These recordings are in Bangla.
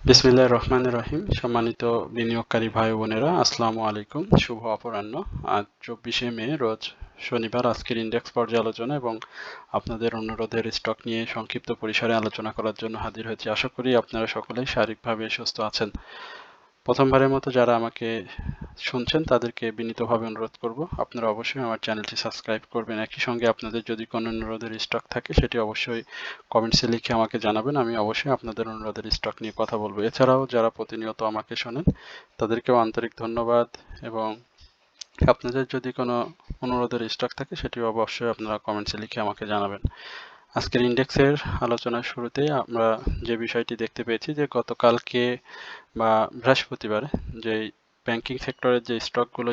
বিসমিল্লাহির রহমানির রহিম। সম্মানিত বিনিয়োগকারী ভাই ও বোনেরা, আসসালামু আলাইকুম। শুভ অপরাহ্ন। আজ 24শে মে রোজ শনিবার। আজকের ইন্ডেক্স পর্যালোচনা এবং আপনাদের অনুরোধের স্টক নিয়ে সংক্ষিপ্ত পরিসরে আলোচনা করার জন্য হাজির হয়েছি। আশা করি আপনারা সকলেই শারীরিকভাবে সুস্থ আছেন। প্রথমবারের মতো যারা আমাকে শুনছেন তাদেরকে বিনীতভাবে অনুরোধ করব আপনারা অবশ্যই আমার চ্যানেলটি সাবস্ক্রাইব করবেন। একই সঙ্গে আপনাদের যদি কোনো অনুরোধের স্টক থাকে সেটি অবশ্যই কমেন্টসে লিখে আমাকে জানাবেন। আমি অবশ্যই আপনাদের অনুরোধের স্টক নিয়ে কথা বলবো। এছাড়াও যারা প্রতিনিয়ত আমাকে শোনেন তাদেরকেও আন্তরিক ধন্যবাদ, এবং আপনাদের যদি কোনো অনুরোধের স্টক থাকে সেটি অবশ্যই আপনারা কমেন্টসে লিখে আমাকে জানাবেন। আজকের ইন্ডেক্সের আলোচনার শুরুতেই আমরা যে বিষয়টি দেখতে পেয়েছি যে গতকালকে বা বৃহস্পতিবারে যে ব্যাংকিং সেক্টরের যে স্টকগুলো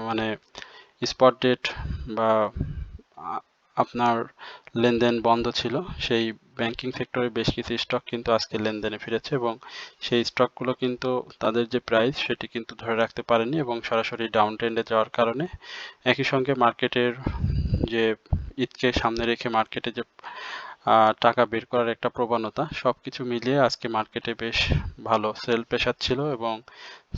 মানে স্পট ডেট বা আপনার লেনদেন বন্ধ ছিল, সেই ব্যাংকিং সেক্টরের বেশ কিছু স্টক কিন্তু আজকে লেনদেনে ফিরেছে, এবং সেই স্টকগুলো কিন্তু তাদের যে প্রাইস সেটি কিন্তু ধরে রাখতে পারেনি এবং সরাসরি ডাউন ট্রেন্ডে যাওয়ার কারণে একই সঙ্গে মার্কেটের যে ঈদকে সামনে রেখে মার্কেটে যে টাকা বের করার একটা প্রবণতা, সবকিছু মিলিয়ে আজকে মার্কেটে বেশ ভালো সেল প্রেসার ছিল, এবং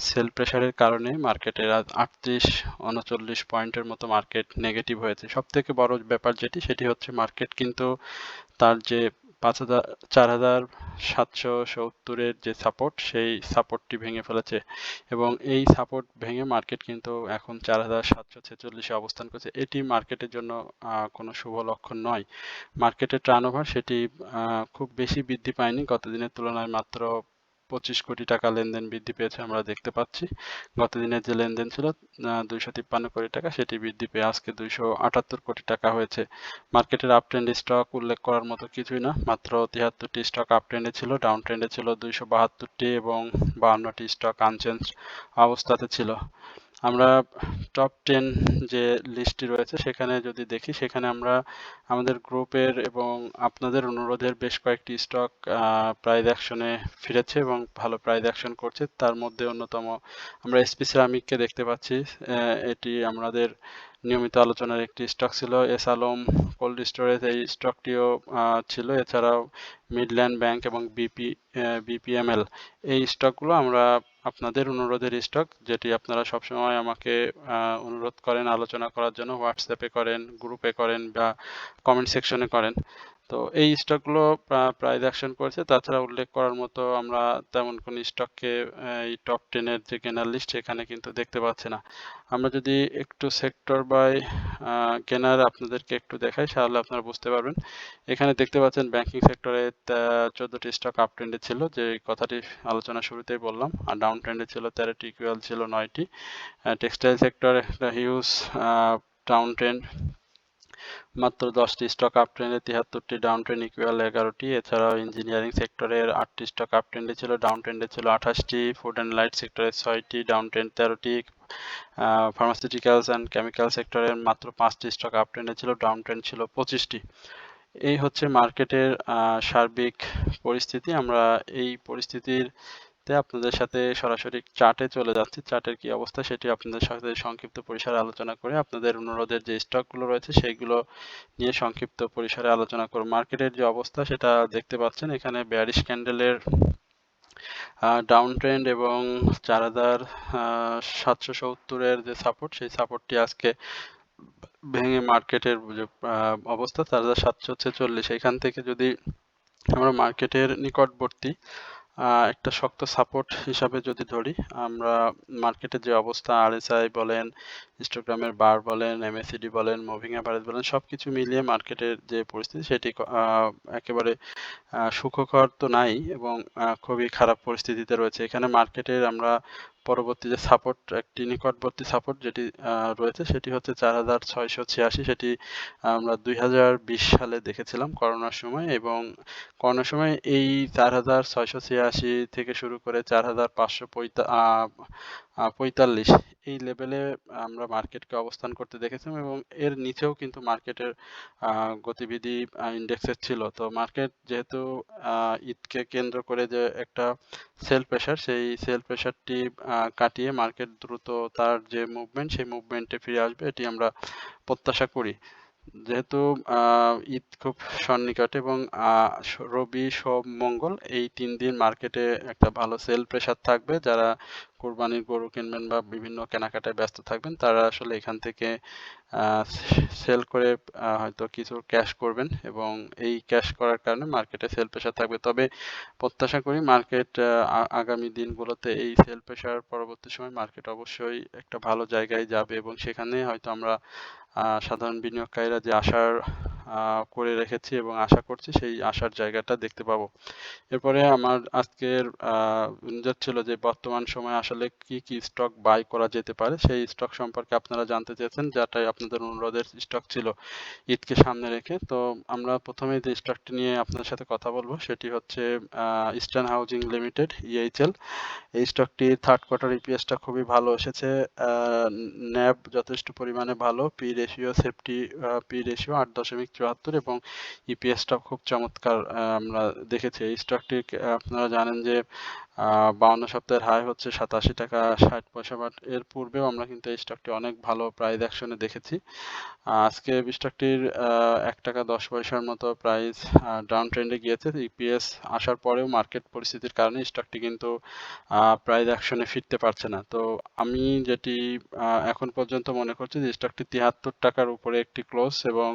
সেল প্রেসারের কারণে মার্কেটের 38-39 পয়েন্টের মতো মার্কেট নেগেটিভ হয়েছে। সব থেকে বড় ব্যাপার সেটি হচ্ছে মার্কেট কিন্তু তার যে 4770 যে সাপোর্ট, সেই সাপোর্টটি ভেঙে ফেলেছে, এবং এই সাপোর্ট ভেঙে মার্কেট কিন্তু এখন 4746-এ অবস্থান করছে। এটি মার্কেটের জন্য কোনো শুভ লক্ষণ নয়। মার্কেটের টার্নওভার সেটি খুব বেশি বৃদ্ধি পায়নি, গত দিনের তুলনায় মাত্র 25 কোটি টাকা লেনদেন বৃদ্ধি পেয়েছে আমরা দেখতে পাচ্ছি। গত দিনের যে লেনদেন ছিল 253 কোটি টাকা, সেটি বৃদ্ধি পেয়ে আজকে 278 কোটি টাকা হয়েছে। মার্কেটের আপ ট্রেন্ড স্টক উল্লেখ করার মতো কিছুই না, মাত্র 73টি স্টক আপ ট্রেন্ডে ছিল, ডাউন ট্রেন্ডে ছিল 272টি, এবং 52টি স্টক আনচেঞ্জ অবস্থাতে ছিল। আমরা টপ 10 যে লিস্টটি রয়েছে সেখানে যদি দেখি, সেখানে আমরা আমাদের গ্রুপের এবং আপনাদের অনুরোধের বেশ কয়েকটি স্টক প্রাইস অ্যাকশনে ফিরেছে এবং ভালো প্রাইস অ্যাকশন করছে। তার মধ্যে অন্যতম আমরা এসপি সিরামিককে দেখতে পাচ্ছি। এটি আমাদের নিয়মিত আলোচনার একটি স্টক ছিল। এস আলম কোল্ড স্টোরেজ, এই স্টকটিও ছিল। এছাড়াও মিডল্যান্ড ব্যাংক এবং বিপিএমএল, এই স্টকগুলো আমরা আপনাদের অনুরোধের স্টক, যেটি আপনারা সবসময় আমাকে অনুরোধ করেন আলোচনা করার জন্য, হোয়াটসঅ্যাপে করেন, গ্রুপে করেন বা কমেন্ট সেকশনে করেন। তো এই স্টকগুলো প্রাইস অ্যাকশন করেছে। তাছাড়া উল্লেখ করার মতো আমরা তেমন কোনো স্টককে এই টপ 10-এর যে কেনার লিস্ট সেখানে কিন্তু দেখতে পাচ্ছি না। আমরা যদি একটু সেক্টর বাই কেনার আপনাদেরকে একটু দেখাই তাহলে আপনারা বুঝতে পারবেন। এখানে দেখতে পাচ্ছেন ব্যাংকিং সেক্টরে 14টি স্টক আপ ট্রেন্ডে ছিল, যে কথাটি আলোচনা শুরুতেই বললাম, আর ডাউন ট্রেন্ডে ছিল 13টি, ইকুয়াল ছিল 9টি। টেক্সটাইল সেক্টরে একটা হিউজ ডাউন ট্রেন্ড, মাত্র 10টি স্টক আপ ট্রেন্ডে, 73টি ডাউন ট্রেন্ড, ইকুয়াল 11টি। এছাড়াও ইঞ্জিনিয়ারিং সেক্টরের 8টি স্টক আপ ট্রেন্ডে ছিল, ডাউন ট্রেন্ডে ছিল 28টি। ফুড অ্যান্ড লাইট সেক্টরের 6টি, ডাউন ট্রেন্ড 13টি। ফার্মাসিউটিক্যালস অ্যান্ড কেমিক্যাল সেক্টরের মাত্র 5টি স্টক আপ ট্রেন্ডে ছিল, ডাউন ট্রেন্ড ছিল 25টি। এই হচ্ছে মার্কেটের সার্বিক পরিস্থিতি। আমরা এই পরিস্থিতিতে আপনাদের সাথে সরাসরি চার্টে চলে যাচ্ছি। চার্টের কি অবস্থা সেটি আপনাদের সাথে সংক্ষিপ্ত পরিসরে আলোচনা করে আপনাদের অনুরোধের যে স্টকগুলো রয়েছে সেইগুলো নিয়ে সংক্ষিপ্ত পরিসরে আলোচনা করব। মার্কেটের যে অবস্থা সেটা দেখতে পাচ্ছেন, এখানে বেয়ারিশ ক্যান্ডেলের ডাউন ট্রেন্ড এবং 4770-এর যে সাপোর্ট, সেই সাপোর্টটি আজকে ভেঙে মার্কেটের যে অবস্থা 4746, এখান থেকে যদি আমরা মার্কেটের নিকটবর্তী একটা শক্ত সাপোর্ট হিসাবে যদি ধরি, আমরা মার্কেটের যে অবস্থা, আরএসআই বলেন, হিস্টোগ্রামের বার বলেন, এমএসিডি বলেন, মুভিং অ্যাভারেজ বলেন, সবকিছু মিলিয়ে মার্কেটের যে পরিস্থিতি সেটি একেবারে সুখকর তো নাই, এবং খুবই খারাপ পরিস্থিতিতে রয়েছে। এখানে মার্কেটের আমরা পরবর্তী যে সাপোর্ট, একটি নিকটবর্তী সাপোর্ট যেটি রয়েছে সেটি হচ্ছে 4686, সেটি আমরা 2020 সালে দেখেছিলাম করোনার সময়, এবং করোনার সময় এই 4686 থেকে শুরু করে 4545 এই লেভেলে আমরা মার্কেটকে অবস্থান করতে দেখেছিলাম, এবং এর নিচেও কিন্তু মার্কেটের গতিবিধি ইন্ডেক্সের ছিল। তো মার্কেট যেহেতু ঈদকে কেন্দ্র করে যে একটা সেল প্রেসার, সেই সেল প্রেসারটি কাটিয়ে মার্কেট দ্রুত তার যে মুভমেন্ট, সেই মুভমেন্টে ফিরে আসবে এটি আমরা প্রত্যাশা করি। যেহেতু ঈদ খুব সন্নিকটে এবং রবি, সোম, মঙ্গল এই ৩ দিন মার্কেটে একটা ভালো সেল প্রেশার থাকবে। যারা কোরবানির গরু কিনবেন বা বিভিন্ন কেনাকাটায় ব্যস্ত থাকবেন তারা আসলে এখান থেকে সেল করে হয়তো কিছু ক্যাশ করবেন এবং এই ক্যাশ করার কারণে মার্কেটে সেল প্রেশার থাকবে। তবে প্রত্যাশা করি মার্কেট আগামী দিনগুলোতে এই সেল প্রেশার পরবর্তী সময় মার্কেট অবশ্যই একটা ভালো জায়গায় যাবে এবং সেখানে হয়তো আমরা সাধারণ বিনিয়োগকারীরা যে আশার করে রেখেছি এবং আশা করছি সেই আশার জায়গাটা দেখতে পাবো। এরপরে আমার আজকের নিউজ ছিল যে বর্তমান সময়ে আসলে কি কি স্টক বাই করা যেতে পারে সেই স্টক সম্পর্কে আপনারা জানতে চেয়েছেন, যেটাই আপনাদের অনুরোধের স্টক ছিল ঈদকে সামনে রেখে। তো আমরা প্রথমে যে স্টকটি নিয়ে আপনার সাথে কথা বলবো সেটি হচ্ছে ইস্টার্ন হাউজিং লিমিটেড, ইএইচএল। এই স্টকটির থার্ড কোয়ার্টার ইপিএসটা খুবই ভালো এসেছে। ন্যাব যথেষ্ট পরিমাণে ভালো, পি রেশিও ৮.৭৪ এবং ইপিএসটাও খুব চমৎকার আমরা দেখেছি। এই স্টকটি আপনারা জানেন যে 52 সপ্তাহের হাই হচ্ছে 87 টাকা 60 পয়সা, বাট এর পূর্বেও আমরা কিন্তু এই স্টকটি অনেক ভালো প্রাইস অ্যাকশনে দেখেছি। আজকে স্টকটির 1 টাকা 10 পয়সার মতো প্রাইস ডাউন ট্রেন্ডে গিয়েছে। ইপিএস আসার পরেও মার্কেট পরিস্থিতির কারণে স্টকটি কিন্তু প্রাইস অ্যাকশনে ফিরতে পারছে না। তো আমি যেটি এখন পর্যন্ত মনে করছি যে স্টকটি 73 টাকার উপরে একটি ক্লোজ এবং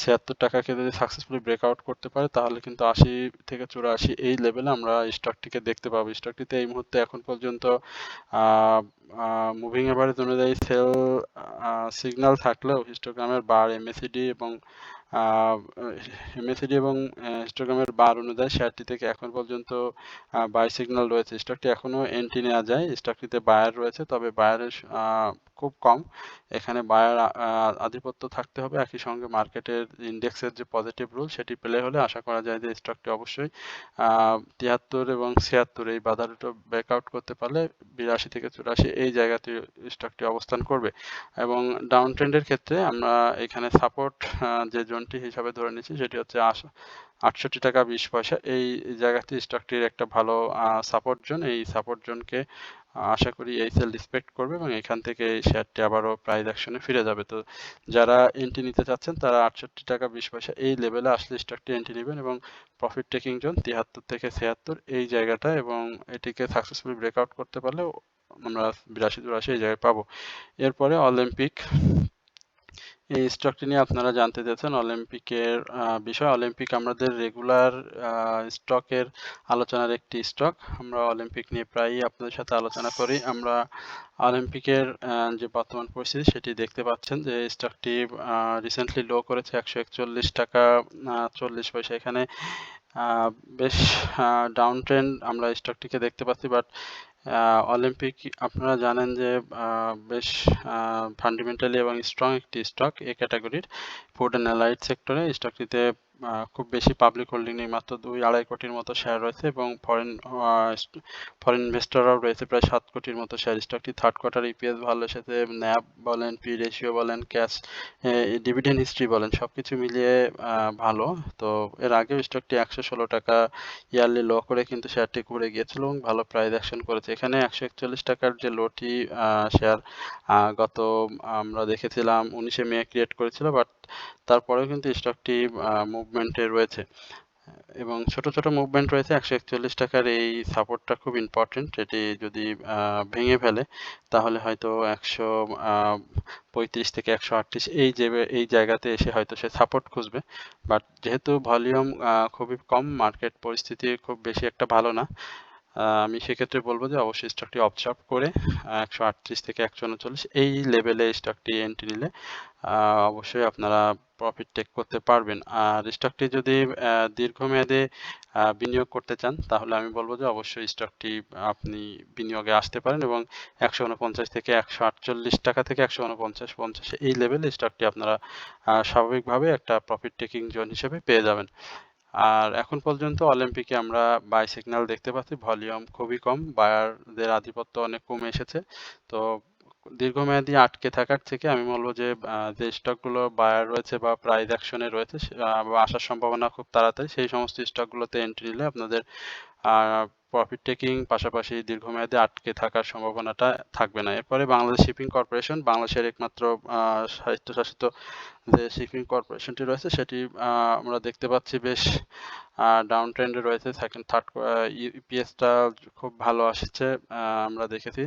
76 টাকাকে যদি সাকসেসফুলি ব্রেকআউট করতে পারে তাহলে কিন্তু 80 থেকে 84 এই লেভেলে আমরা স্টকটিকে দেখতে পাবো। স্টকটিতে এই মুহূর্তে এখন পর্যন্ত মুভিং এভারেজ অনুযায়ী সেল সিগন্যাল থাকলেও হিস্টোগ্রামের বার এমএসিডি এবং হিস্টোগ্রামের বার অনুযায়ী শেয়ারটি থেকে এখন পর্যন্ত বাই সিগন্যাল রয়েছে। স্টকটি এখনো এন্ট্রি নেওয়া যায়। স্টকটিতে বায়ার রয়েছে, তবে বায়ারের খুব কম। এখানে বায়ার আধিপত্য থাকতে হবে, একই সঙ্গে মার্কেটের ইন্ডেক্সের যে পজিটিভ রুল সেটি প্লে হলে আশা করা যায় যে স্টকটি অবশ্যই 73 এবং 76 এই বাধা দুটো ব্রেকআউট করতে পারলে 82 থেকে 84 এই জায়গাতে স্টকটি অবস্থান করবে। এবং ডাউন ট্রেন্ডের ক্ষেত্রে আমরা এখানে সাপোর্ট যে জোনটি হিসাবে ধরে নিচ্ছি সেটি হচ্ছে 68 টাকা 20 পয়সা। এই জায়গাতে স্টকটির একটা ভালো সাপোর্ট জোন। এই সাপোর্ট জোনকে আশা করি এই সেল রেসপেক্ট করবে এবং এখান থেকে এই শেয়ারটি আবারও প্রাইস অ্যাকশনে ফিরে যাবে। তো যারা এন্ট্রি নিতে চাচ্ছেন তারা 68 টাকা 20 পয়সা এই লেভেলে আসলে স্টকটি এন্ট্রি নেবেন এবং প্রফিট টেকিং জোন 73 থেকে 76 এই জায়গাটা, এবং এটিকে সাকসেসফুলি ব্রেকআউট করতে পারলে আমরা 82 84 এই জায়গায় পাবো। এরপরে অলিম্পিক, এই স্টকটি নিয়ে আপনারা জানতে চাচ্ছেন অলিম্পিকের বিষয়। অলিম্পিক আমাদের রেগুলার স্টকের আলোচনার একটি স্টক। আমরা অলিম্পিক নিয়ে প্রায়ই আপনাদের সাথে আলোচনা করি। আমরা অলিম্পিকের যে বর্তমান পরিস্থিতি সেটি দেখতে পাচ্ছেন যে স্টকটি রিসেন্টলি লো করেছে 141 টাকা 40 পয়সা। এখানে বেশ ডাউন ট্রেন্ড আমরা স্টকটিকে দেখতে পাচ্ছি, বাট অলিম্পিক আপনারা জানেন যে বেশ ফান্ডামেন্টালি এবং স্ট্রং একটি স্টক এই ক্যাটাগরির। ফুড অ্যান্ড অ্যালাইড সেক্টরে স্টকটিতে খুব বেশি পাবলিক হোল্ডিং নেই, মাত্র 2-2.5 কোটির মতো শেয়ার রয়েছে এবং ফরেন ইনভেস্টররাও রয়েছে প্রায় 7 কোটির মতো শেয়ার। স্টকটি থার্ড কোয়ার্টার ইপিএস ভালো এসেছে, ন্যাব বলেন, পি রেশিও বলেন, ক্যাশ ডিভিডেন্ড হিস্ট্রি বলেন, সবকিছু মিলিয়ে ভালো। তো এর আগেও স্টকটি 116 টাকা ইয়ারলি লো করে কিন্তু শেয়ারটি ঘুরে গিয়েছিল এবং ভালো প্রাইস অ্যাকশন করেছে। এখানে 141 টাকার যে লোটি শেয়ার গত আমরা দেখেছিলাম 19শে মে ক্রিয়েট করেছিল, বাট তারপরেও কিন্তু স্টকটি মুভমেন্টে রয়েছে এবং ছোট ছোট মুভমেন্ট রয়েছে। 141 টাকার এই সাপোর্টটা খুব ইম্পর্টেন্ট। এটি যদি ভেঙে ফেলে তাহলে হয়তো 135 থেকে 138 এই জায়গাতে এসে হয়তো সে সাপোর্ট খুঁজবে। বাট যেহেতু ভলিউম খুবই কম, মার্কেট পরিস্থিতি খুব বেশি একটা ভালো না, আমি সেক্ষেত্রে বলবো যে অবশ্যই স্টকটি অবজার্ভ করে 138 থেকে 139 এই লেভেলে স্টকটি এন্ট্রি নিলে অবশ্যই আপনারা প্রফিট টেক করতে পারবেন। আর স্টকটি যদি দীর্ঘমেয়াদে বিনিয়োগ করতে চান তাহলে আমি বলবো যে অবশ্যই স্টকটি আপনি বিনিয়োগে আসতে পারেন এবং 149 থেকে 148 টাকা থেকে 149-50 এই লেভেলে স্টকটি আপনারা স্বাভাবিকভাবে একটা প্রফিট টেকিং জোন হিসেবে পেয়ে যাবেন। আর এখন পর্যন্ত অলিম্পিকে আমরা বাই সিগন্যাল দেখতে পাচ্ছি, ভলিউম খুবই কম, বায়ারদের আধিপত্য অনেক কমে এসেছে। তো দীর্ঘমেয়াদী আটকে থাকার থেকে আমি বলবো যে যে স্টকগুলো বায়ার রয়েছে বা প্রাইস অ্যাকশনে রয়েছে বা আসার সম্ভাবনা খুব তাড়াতাড়ি, সেই সমস্ত স্টকগুলোতে এন্ট্রি নিলে আপনাদের প্রফিট টেকিং পাশাপাশি দীর্ঘমেয়াদে আটকে থাকার সম্ভাবনাটা থাকবে না। এরপরে বাংলাদেশ শিপিং কর্পোরেশন, বাংলাদেশের একমাত্র স্বায়ত্তশাসিত যে শিপিং কর্পোরেশনটি রয়েছে সেটি আমরা দেখতে পাচ্ছি বেশ ডাউন ট্রেন্ডে রয়েছে। সেকেন্ড থার্ড ইপিএসটা খুব ভালো আসছে, আমরা দেখেছি।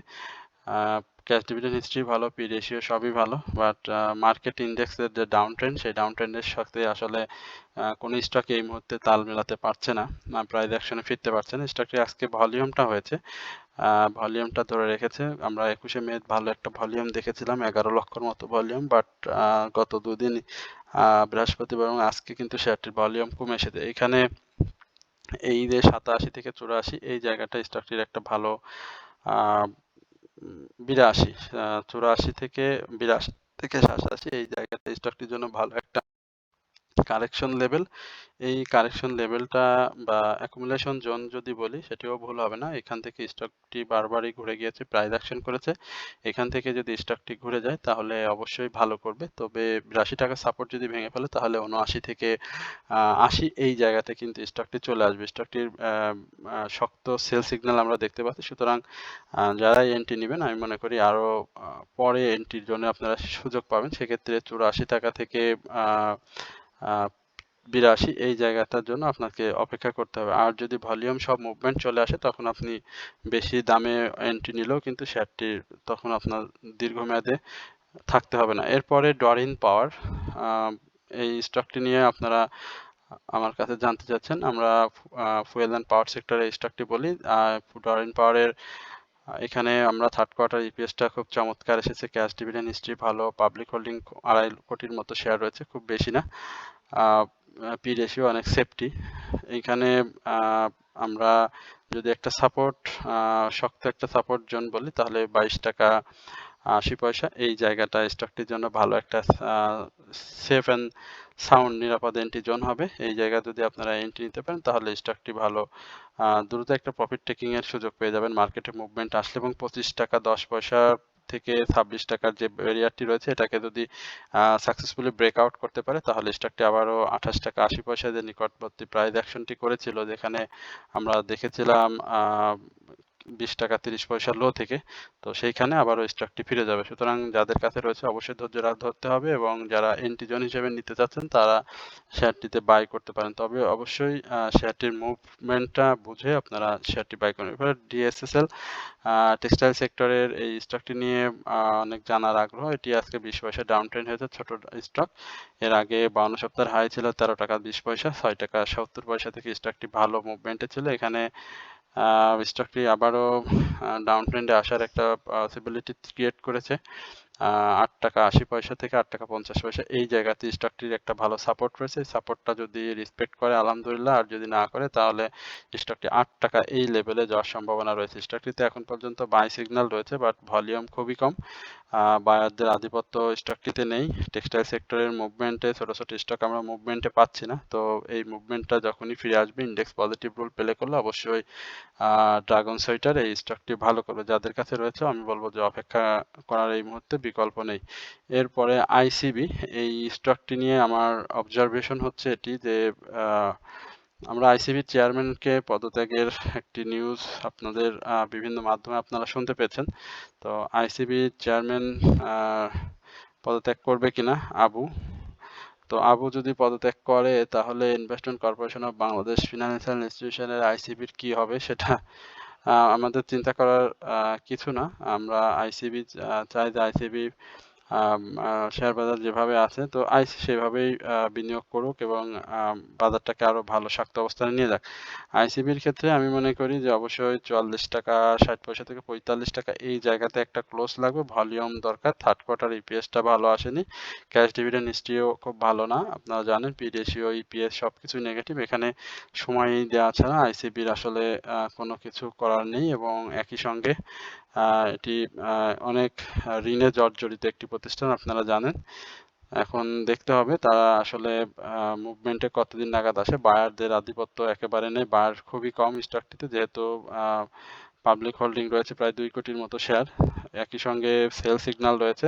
ক্যাশ ডিভিডেন্ড হিস্ট্রি ভালো, পি রেশিও সবই ভালো, বাট মার্কেট ইন্ডেক্সের যে ডাউন ট্রেন্ড সেই ডাউন ট্রেন্ডের সাথে আসলে কোনো স্টক এই মুহূর্তে তাল মেলাতে পারছে না, প্রাইস অ্যাকশনে ফিরতে পারছে না। স্টকটি আজকে ভলিউমটা হয়েছে, ভলিউমটা ধরে রেখেছে। আমরা 21শে মে ভালো একটা ভলিউম দেখেছিলাম, 11 লক্ষর মতো ভলিউম, বাট গত দুদিন বৃহস্পতিবার এবং আজকে কিন্তু শেয়ারটির ভলিউম কমে এসেছে। এখানে এই যে 87 থেকে 84 এই জায়গাটা স্টকটির একটা ভালো 82 84 থেকে 82 থেকে 87 এই জায়গাটা স্টকটির জন্য ভালো একটা কারেকশন লেভেল। এই কারেকশন লেভেলটা বা অ্যাকুমুলেশন জোন যদি বলি সেটিও ভুল হবে না। এখান থেকে স্টকটি বারবারই ঘুরে গিয়েছে, প্রাইস অ্যাকশন করেছে। এখান থেকে যদি স্টকটি ঘুরে যায় তাহলে অবশ্যই ভালো করবে, তবে 82 টাকা সাপোর্ট যদি ভেঙে ফেলে তাহলে 79 থেকে 80 এই জায়গাতে কিন্তু স্টকটি চলে আসবে। স্টকটির শক্ত সেল সিগন্যাল আমরা দেখতে পাচ্ছি। সুতরাং যারা এন্ট্রি নেবেন আমি মনে করি আরও পরে এন্ট্রির জন্য আপনারা সুযোগ পাবেন। সেক্ষেত্রে 84 টাকা থেকে 82 এই জায়গাটার জন্য আপনাকে অপেক্ষা করতে হবে। আর যদি ভলিউম সব মুভমেন্ট চলে আসে তখন আপনি বেশি দামে এন্ট্রি নিলেও কিন্তু শেয়ারটির তখন আপনার দীর্ঘমেয়াদে থাকতে হবে না। এরপরে ডরিন পাওয়ার, এই স্টকটি নিয়ে আপনারা আমার কাছে জানতে চাচ্ছেন। আমরা ফুয়েল অ্যান্ড পাওয়ার সেক্টরে এই স্টকটি বলি। ডরিন পাওয়ারের এখানে আমরা থার্ড কোয়ার্টার ইপিএসটা খুব চমৎকার এসেছে, ক্যাশ ডিভিডেন্ড হিস্ট্রি ভালো, পাবলিক হোল্ডিং 2.5 কোটির মতো শেয়ার রয়েছে, খুব বেশি না, পি রেশিও অনেক সেফটি। এইখানে আমরা যদি একটা সাপোর্ট শক্ত একটা সাপোর্ট জোন বলি তাহলে 22 টাকা 80 পয়সা এই জায়গাটা স্টকটির জন্য ভালো একটা সেফ অ্যান্ড সাউন্ড নিরাপদ এন্ট্রি জোন হবে। এই জায়গায় যদি আপনারা এন্ট্রি নিতে পারেন তাহলে স্টকটি ভালো দ্রুত একটা প্রফিট টেকিং এর সুযোগ পেয়ে যাবেন মার্কেটে মুভমেন্ট আসলে, এবং 25 টাকা 10 পয়সা থেকে 26 টাকার যে ব্যারিয়ারটি রয়েছে এটাকে যদি সাকসেসফুলি ব্রেকআউট করতে পারে তাহলে স্টকটি আবারও 28 টাকা 80 পয়সা যে নিকটবর্তী প্রাইস অ্যাকশনটি করেছিল, যেখানে আমরা দেখেছিলাম 20 টাকা 30 পয়সা লো থেকে, তো সেইখানে আবারও স্টকটি ফিরে যাবে। সুতরাং যাদের কাছে রয়েছে অবশ্যই ধৈর্য ধরতে হবে, এবং যারা এন্ট্রি জোন হিসেবে নিতে চাচ্ছেন তারা শেয়ারটিতে বাই করতে পারেন, তবে অবশ্যই শেয়ারটির মুভমেন্টটা বুঝে আপনারা শেয়ারটি বাই করবেন। এবার ডিএসএসএল টেক্সটাইল সেক্টরের এই স্টকটি নিয়ে অনেক জানার আগ্রহ। এটি আজকে 20 পয়সা ডাউন ট্রেন্ড হয়েছে, ছোট স্টক। এর আগে 52 সপ্তাহের হাই ছিল 13 টাকা 20 পয়সা, 6 টাকা 70 পয়সা থেকে স্টকটি ভালো মুভমেন্টে ছিল। এখানে স্টকটি আবারও ডাউন ট্রেন্ডে আসার একটা পসিবিলিটি ক্রিয়েট করেছে। 8 টাকা 80 পয়সা থেকে 8 টাকা 50 পয়সা এই জায়গাতে স্টকটির একটা ভালো সাপোর্ট রয়েছে। সাপোর্টটা যদি রেসপেক্ট করে আলহামদুলিল্লাহ, আর যদি না করে তাহলে স্টকটি 8 টাকা এই লেভেলে যাওয়ার সম্ভাবনা রয়েছে। স্টকটিতে এখন পর্যন্ত বাই সিগন্যাল রয়েছে, বাট ভলিউম খুবই কম। বায়ারদের আধিপত্য স্টকটিতে নেই। টেক্সটাইল সেক্টরের মুভমেন্টে ছোট ছোট স্টক আমরা মুভমেন্টে পাচ্ছি না, তো এই মুভমেন্টটা যখনই ফিরে আসবে ইন্ডেক্স পজিটিভ রোল প্লে করলে অবশ্যই ড্রাগন সোয়েটার এই স্টকটি ভালো করবে। যাদের কাছে রয়েছে আমি বলবো যে অপেক্ষা করার এই মুহূর্তে বিকল্প নেই। এরপরে আইসিবি, এই স্টকটি নিয়ে আমার অবজারভেশন হচ্ছে এটি যে আমরা আইসিবির চেয়ারম্যানকে পদত্যাগের একটি নিউজ আপনাদের বিভিন্ন মাধ্যমে আপনারা শুনতে পেয়েছেন। তো আইসিবির চেয়ারম্যান পদত্যাগ করবে কিনা আবু, তো আবু যদি পদত্যাগ করে তাহলে investment corporation of Bangladesh financial ইনস্টিটিউশনের আইসিবির কি হবে সেটা আমাদের চিন্তা করার কিছু না। আমরা আইসিবি চাই যে আইসিবি শেয়ার বাজার যেভাবে আছে তো আইসি সেভাবেই বিনিয়োগ করুক এবং বাজারটাকে আরো ভালো শক্ত অবস্থানে নিয়ে যাক। আইসিবির ক্ষেত্রে আমি মনে করি যে অবশ্যই 44 টাকা 60 পয়সা থেকে 45 টাকা এই জায়গাতে একটা ক্লোজ লাগবে, ভলিউম দরকার। থার্ড কোয়ার্টার ইপিএসটা ভালো আসেনি, ক্যাশ ডিভিডেন্ড হিস্ট্রিও খুব ভালো না, আপনারা জানেন পি রেশিও ইপিএস সবকিছু নেগেটিভ। এখানে সময় দেওয়া ছাড়া আইসিবির আসলে কোনো কিছু করার নেই, এবং একই সঙ্গে এটি অনেক ঋণে জর্জরিত একটি প্রতিষ্ঠান আপনারা জানেন। এখন দেখতে হবে তারা আসলে মুভমেন্টে কতদিন নাগাদ আসে। বায়ারদের আধিপত্য একেবারে নেই, বায়ার খুবই কম স্টকটিতে, যেহেতু পাবলিক হোল্ডিং রয়েছে প্রায় 2 কোটির মতো শেয়ার। একই সঙ্গে সেল সিগন্যাল রয়েছে,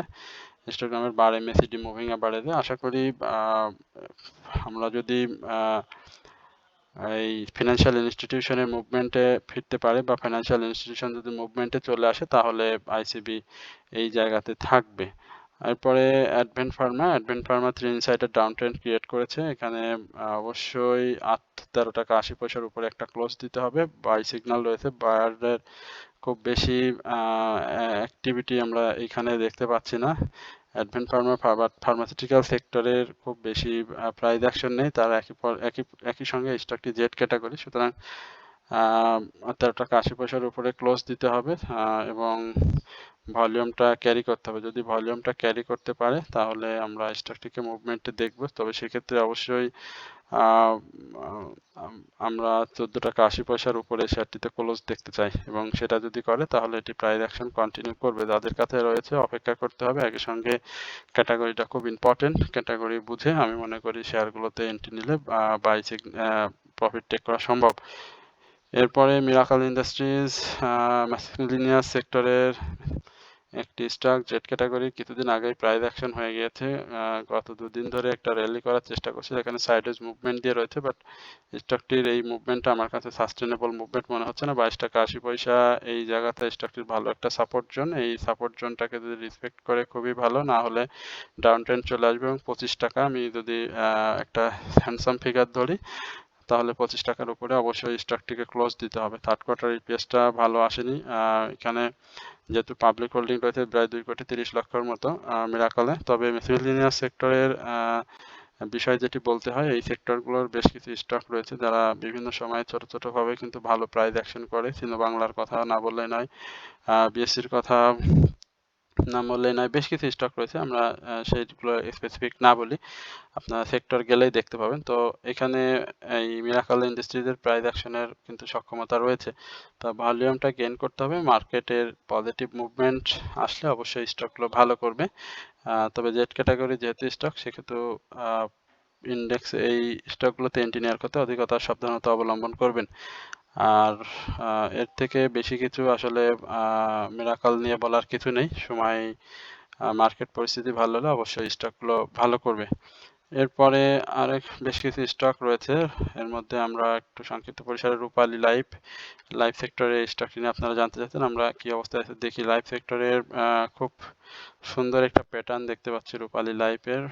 হিস্টোগ্রামের বার এমএসিডি মুভিং অ্যাভারেজে। আশা করি আমরা যদি এই ফিনান্সিয়াল ইনস্টিটিউশনের মুভমেন্টে ফিরতে পারে, বা ফিনান্সিয়াল ইনস্টিটিউশন যদি মুভমেন্টে চলে আসে তাহলে আইসিবি এই জায়গাতে থাকবে। এরপরে অ্যাডভেন্ট ফার্মা 3 ইনসাইডের ডাউন ট্রেন্ড ক্রিয়েট করেছে। এখানে অবশ্যই 13 টাকা 80 পয়সার উপরে একটা ক্লোজ দিতে হবে। বাই সিগন্যাল রয়েছে, বায়ারের খুব বেশি অ্যাক্টিভিটি আমরা এখানে দেখতে পাচ্ছি না। অ্যাডভেন্ট ফার্মাসিউটিক্যাল সেক্টরের খুব বেশি প্রাইস অ্যাকশন নেই, তার একই সঙ্গে স্টকটি জেড ক্যাটাগরি, সুতরাং 13 টাকা 80 পয়সার উপরে ক্লোজ দিতে হবে এবং ভলিউমটা ক্যারি করতে হবে। যদি ভলিউমটা ক্যারি করতে পারে তাহলে আমরা স্টকটিকে মুভমেন্টে দেখব, তবে সেক্ষেত্রে অবশ্যই আমরা 14 টাকা 80 পয়সার উপরে শেয়ারটিতে ক্লোজ দেখতে চাই, এবং সেটা যদি করে তাহলে এটি প্রাইস অ্যাকশন কন্টিনিউ করবে। যাদের কাছে রয়েছে অপেক্ষা করতে হবে। একই সঙ্গে ক্যাটাগরিটা খুব ইম্পর্টেন্ট, ক্যাটাগরি বুঝে আমি মনে করি শেয়ারগুলোতে এন্ট্রি নিলে বাই প্রফিট টেক করা সম্ভব। এরপরে মিরাকল ইন্ডাস্ট্রিজ মিসেলেনিয়াস সেক্টরের একটি স্টক, জেড ক্যাটাগরি, কিছুদিন আগেই প্রাইস অ্যাকশন হয়ে গিয়েছে। গত দুদিন ধরে একটা র্যালি করার চেষ্টা করছে, এখানে সাইডওয়েজ মুভমেন্ট দিয়ে রয়েছে, বাট স্টকটির এই মুভমেন্টটা আমার কাছে সাস্টেনেবল মুভমেন্ট মনে হচ্ছে না। 22 টাকা 80 পয়সা এই জায়গাতে স্টকটির ভালো একটা সাপোর্ট জোন, এই সাপোর্ট জোনটাকে যদি রেসপেক্ট করে খুবই ভালো, না হলে ডাউন ট্রেন্ড চলে আসবে। এবং 25 টাকা আমি যদি একটা হ্যান্ডসাম ফিগার ধরি তাহলে 25 টাকার উপরে অবশ্যই স্টকটিকে ক্লোজ দিতে হবে। থার্ড কোয়ার্টার ইপিএসটা ভালো আসেনি, এখানে যেহেতু পাবলিক হোল্ডিং রয়েছে প্রায় 2,30,00,000 মতো মিরাকলে। তবে মিসেলেনিয়াস সেক্টরের বিষয় যেটি বলতে হয়, এই সেক্টরগুলোর বেশ কিছু স্টক রয়েছে যারা বিভিন্ন সময়ে ছোট ছোটভাবে কিন্তু ভালো প্রাইস অ্যাকশন করে। সিনো বাংলার কথা না বললে নয়, বিএসসির কথা না বললে নয়, বেশ কিছু স্টক রয়েছে, আমরা সেইগুলো স্পেসিফিক না বলি, আপনারা সেক্টর গেলেই দেখতে পাবেন। তো এখানে এই মিরাকল ইন্ডাস্ট্রিজের প্রাইস অ্যাকশনের কিন্তু সক্ষমতা রয়েছে, তা ভলিউমটা গেইন করতে হবে। মার্কেটের পজিটিভ মুভমেন্ট আসলে অবশ্যই স্টকগুলো ভালো করবে। তবে জেড ক্যাটাগরি যেহেতু স্টক, সেক্ষেত্রে ইন্ডেক্স এই স্টকগুলোতে এন্ট্রি নেওয়ার ক্ষেত্রে অধিকতা সাবধানতা অবলম্বন করবেন। আর এর থেকে বেশি কিছু আসলে মিরাকল নিয়ে বলার কিছু নেই। সময় মার্কেট পরিস্থিতি ভালো হলে অবশ্যই স্টকগুলো ভালো করবে। এরপরে বেশ কিছু স্টক রয়েছে, এর মধ্যে আমরা একটু সংক্ষিপ্ত পরিসরে রূপালী লাইফ সেক্টরের স্টকটি নিয়ে আপনারা জানতে চাচ্ছেন, আমরা কি অবস্থায় আছে দেখি। লাইফ সেক্টরের খুব সুন্দর একটা প্যাটার্ন দেখতে পাচ্ছি রূপালী লাইফের।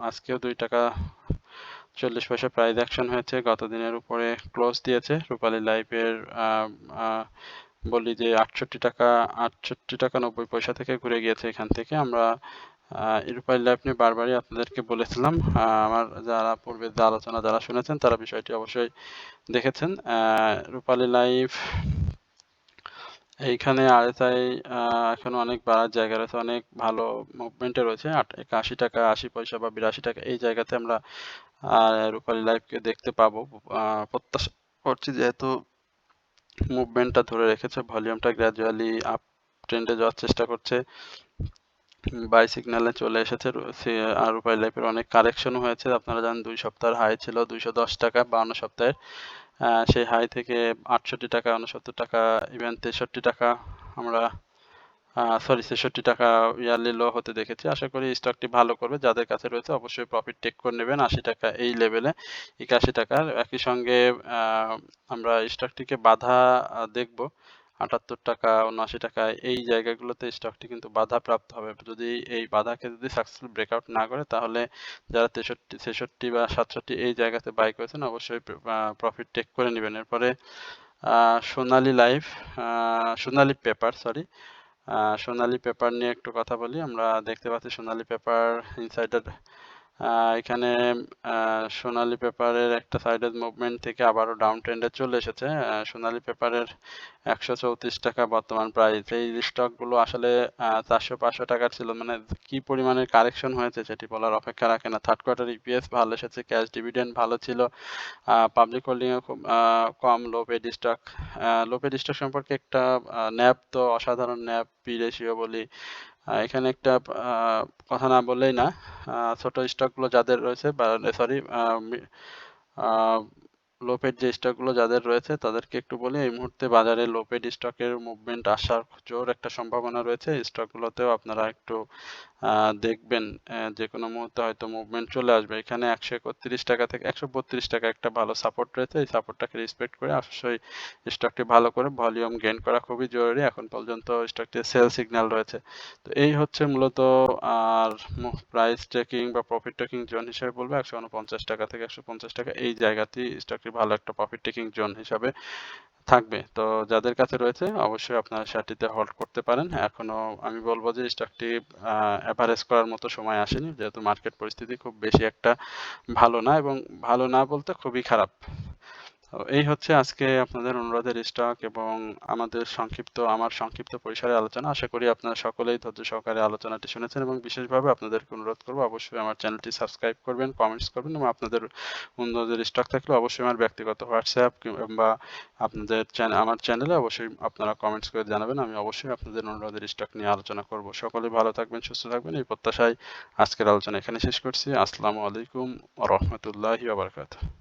আজকেও 2 টাকা 40 পয়সা প্রাইস অ্যাকশন হয়েছে, গত দিনের উপরে ক্লোজ দিয়েছে। রূপালী লাইফের বলি যে 68 টাকা 90 পয়সা থেকে ঘুরে গিয়েছে। এখান থেকে আমরা রূপালী লাইফ নিয়ে বারবারই আপনাদেরকে বলেছিলাম, আমার যারা পূর্বে যে আলোচনা যারা শুনেছেন তারা বিষয়টি অবশ্যই দেখেছেন। রূপালী লাইফ এইখানে আরএসআই এখন অনেক বাড়ার জায়গা রয়েছে, অনেক ভালো মুভমেন্টে রয়েছে। 81 টাকা 80 পয়সা বা 82 টাকা এই জায়গাতে আমরা রূপালী লাইফকে দেখতে পাবো। প্রত্যাশা করছি যেহেতু মুভমেন্টটা ধরে রেখেছে, ভলিউমটা গ্র্যাজুয়ালি আপ ট্রেন্ডে যাওয়ার চেষ্টা করছে, বাই সিগন্যালে চলে এসেছে। আর রূপালী লাইফের অনেক কারেকশনও হয়েছে, আপনারা জানেন 2 সপ্তাহের হাই ছিল 210 টাকা 52 সপ্তাহের, সেই হাই থেকে 68 টাকা 69 টাকা ইভেন 63 টাকা আমরা 63 টাকা ইয়ারলি লো হতে দেখেছি। আশা করি স্টকটি ভালো করবে, যাদের কাছে রয়েছে অবশ্যই প্রফিট টেক করে নেবেন। 80 টাকা এই লেভেলে, 81 টাকার। একই সঙ্গে আমরা স্টকটিকে বাধা দেখব 78 টাকা 79 টাকা এই জায়গাগুলোতে স্টকটি কিন্তু বাধা প্রাপ্ত হবে। যদি এই বাধাকে যদি সাকসেসফুল ব্রেকআউট না করে তাহলে যারা 63 ছেষট্টি বা 67 এই জায়গাতে বাই করেছেন অবশ্যই প্রফিট টেক করে নেবেন। এরপরে সোনালী পেপার সোনালী পেপার নিয়ে একটু কথা বলি। আমরা দেখতে পাচ্ছি সোনালী পেপার ইনসাইডার এখানে সোনালী পেপারের একটা সাইডের মুভমেন্ট থেকে আবারও ডাউন ট্রেন্ডে চলে এসেছে। সোনালী পেপারের 134 টাকা বর্তমান প্রাইস। এই স্টকগুলো আসলে 400-500 টাকার ছিল, মানে কি পরিমাণের কারেকশন হয়েছে সেটি বলার অপেক্ষা রাখে না। থার্ড কোয়ার্টার ইপিএস ভালো এসেছে, ক্যাশ ডিভিডেন্ড ভালো ছিল, পাবলিক হোল্ডিংও খুব কম, লো পেড স্টক সম্পর্কে একটা ন্যাব তো অসাধারণ, ন্যাব পি রেশিও বলি, এখানে একটা কথা না বললেই না। ছোট স্টকগুলো যাদের রয়েছে, সরি লোপেড যে স্টকগুলো যাদের রয়েছে তাদেরকে একটু বলি, এই মুহূর্তে বাজারে লোপেড স্টকের মুভমেন্ট আসার জোর একটা সম্ভাবনা রয়েছে। স্টকগুলোতেও আপনারা একটু দেখবেন যে কোনো মুহূর্তে হয়তো মুভমেন্ট চলে আসবে। এখানে 131 টাকা থেকে 132 টাকা একটা ভালো সাপোর্ট রয়েছে। এই সাপোর্টটাকে রেসপেক্ট করে অবশ্যই স্টকটি ভালো করে ভলিউম গেইন করা খুবই জরুরি। এখন পর্যন্ত স্টকটির সেল সিগন্যাল রয়েছে। তো এই হচ্ছে মূলত আর প্রাইস ট্রেকিং বা প্রফিট ট্রেকিং জোন হিসেবে বলবো 149 টাকা থেকে 150 টাকা এই জায়গাতেই স্টকটি ভালো একটা প্রফিট টেকিং জোন হিসাবে থাকবে। তো যাদের কাছে রয়েছে অবশ্যই আপনারা শেয়ারটিতে হোল্ড করতে পারেন। এখনো আমি বলবো যে স্টকটি এভারেজ করার মতো সময় আসেনি, যেহেতু মার্কেট পরিস্থিতি খুব বেশি একটা ভালো না, এবং ভালো না বলতে খুবই খারাপ। তো এই হচ্ছে আজকে আপনাদের অনুরোধের স্টক এবং আমার সংক্ষিপ্ত পরিসরে আলোচনা। আশা করি আপনারা সকলেই ধৈর্য সহকারে আলোচনাটি শুনেছেন, এবং বিশেষভাবে আপনাদেরকে অনুরোধ করব অবশ্যই আমার চ্যানেলটি সাবস্ক্রাইব করবেন, কমেন্টস করবেন, এবং আপনাদের অনুরোধের স্টক থাকলে অবশ্যই আমার ব্যক্তিগত হোয়াটসঅ্যাপ কিংবা আমার চ্যানেলে অবশ্যই আপনারা কমেন্টস করে জানাবেন। আমি অবশ্যই আপনাদের অনুরোধের স্টক নিয়ে আলোচনা করব। সকলে ভালো থাকবেন, সুস্থ থাকবেন, এই প্রত্যাশায় আজকের আলোচনা এখানে শেষ করছি। আসসালামু আলাইকুম ওয়া রাহমাতুল্লাহি ওয়া বারাকাতুহু।